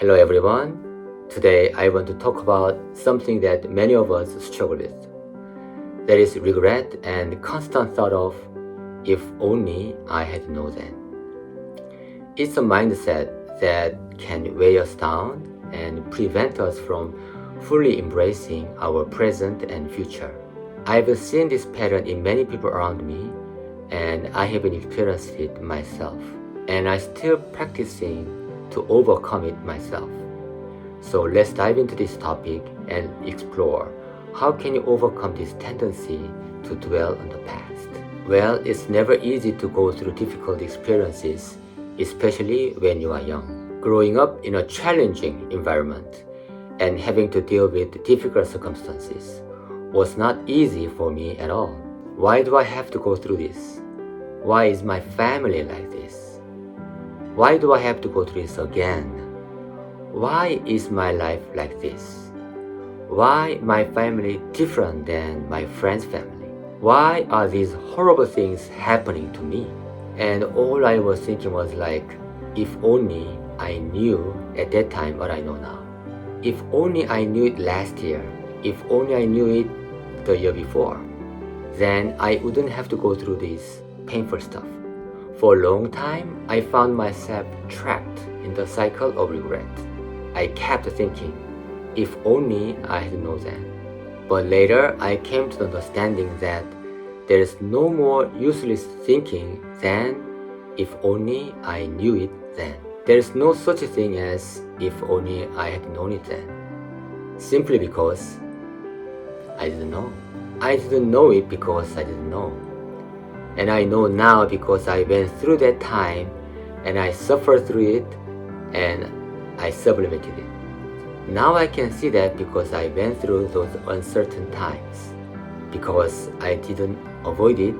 Hello everyone. Today I want to talk about something that many of us struggle with. That is regret and constant thought of, if only I had known then. It's a mindset that can weigh us down and prevent us from fully embracing our present and future. I've seen this pattern in many people around me, and I have experienced it myself, and I'm still practicing to overcome it myself. So let's dive into this topic and explore how can you overcome this tendency to dwell on the past. Well, it's never easy to go through difficult experiences, especially when you are young. Growing up in a challenging environment and having to deal with difficult circumstances was not easy for me at all. Why do I have to go through this? Why is my family like this? Why do I have to go through this again? Why is my life like this? Why my family different than my friend's family? Why are these horrible things happening to me? And all I was thinking was like, if only I knew at that time what I know now. If only I knew it last year. If only I knew it the year before. Then I wouldn't have to go through this painful stuff. For a long time, I found myself trapped in the cycle of regret. I kept thinking, if only I had known then. But later, I came to the understanding that there is no more useless thinking than if only I knew it then. There is no such a thing as if only I had known it then. Simply because I didn't know. I didn't know it because I didn't know. And I know now because I went through that time and I suffered through it and I sublimated it. Now I can see that because I went through those uncertain times. Because I didn't avoid it,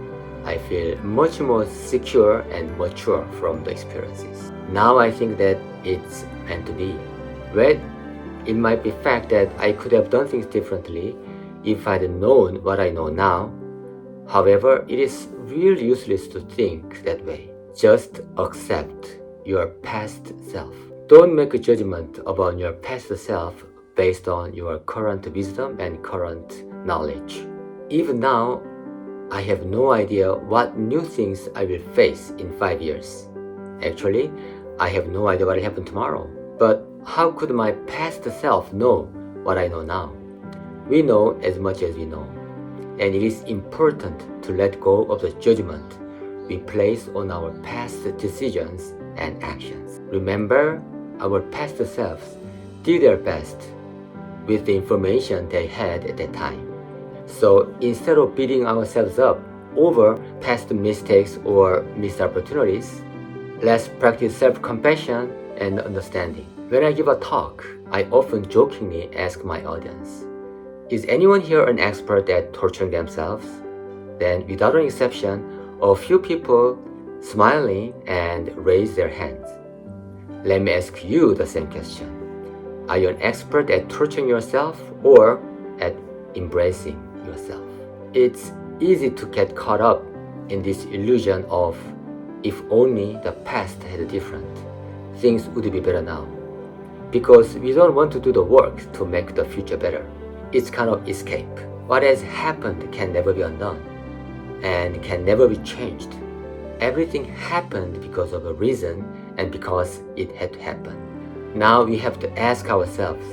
I feel much more secure and mature from the experiences. Now I think that it's meant to be. Well, it might be fact that I could have done things differently if I'd known what I know now. However, it is really useless to think that way. Just accept your past self. Don't make a judgment about your past self based on your current wisdom and current knowledge. Even now, I have no idea what new things I will face in 5 years. Actually, I have no idea what will happen tomorrow. But how could my past self know what I know now? We know as much as we know. And it is important to let go of the judgment we place on our past decisions and actions. Remember, our past selves did their best with the information they had at that time. So instead of beating ourselves up over past mistakes or missed opportunities, let's practice self-compassion and understanding. When I give a talk, I often jokingly ask my audience, is anyone here an expert at torturing themselves? Then, without an exception, a few people smiling and raise their hands. Let me ask you the same question. Are you an expert at torturing yourself or at embracing yourself? It's easy to get caught up in this illusion of if only the past had different, things would be better now. Because we don't want to do the work to make the future better. It's kind of escape. What has happened can never be undone and can never be changed. Everything happened because of a reason and because it had to happen. Now we have to ask ourselves,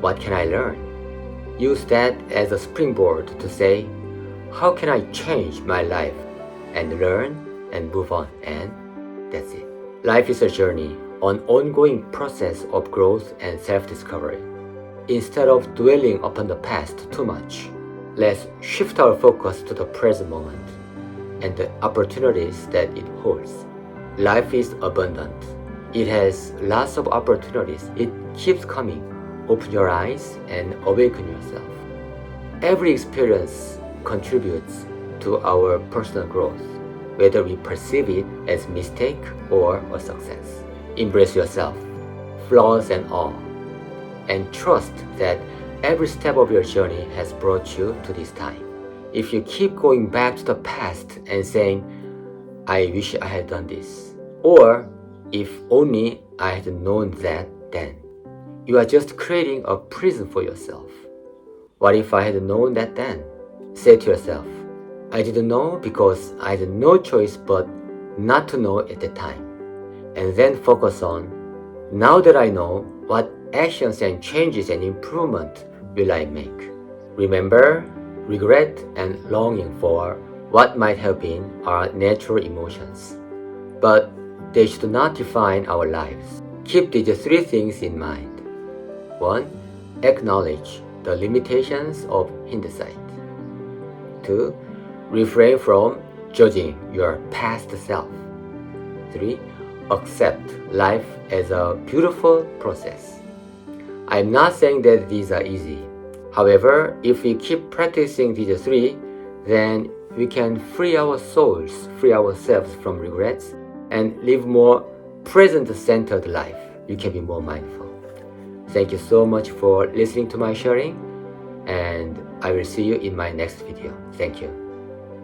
what can I learn? Use that as a springboard to say, how can I change my life and learn and move on, and that's it. Life is a journey, an ongoing process of growth and self-discovery. Instead of dwelling upon the past too much, let's shift our focus to the present moment and the opportunities that it holds. Life is abundant. It has lots of opportunities. It keeps coming. Open your eyes and awaken yourself. Every experience contributes to our personal growth, whether we perceive it as mistake or a success. Embrace yourself, flaws and all, and trust that every step of your journey has brought you to this time. If you keep going back to the past and saying, I wish I had done this, or if only I had known that, then? You are just creating a prison for yourself. What if I had known that then? Say to yourself, I didn't know because I had no choice but not to know at the time. And then focus on, now that I know, what actions and changes and improvement will I make? Remember, regret and longing for what might have been are natural emotions, but they should not define our lives. Keep these three things in mind. 1. Acknowledge the limitations of hindsight. 2. Refrain from judging your past self. 3. Accept life as a beautiful process. I'm not saying that these are easy. However, if we keep practicing these three, then we can free our souls, free ourselves from regrets, and live more present-centered life. You can be more mindful. Thank you so much for listening to my sharing, and I will see you in my next video. Thank you.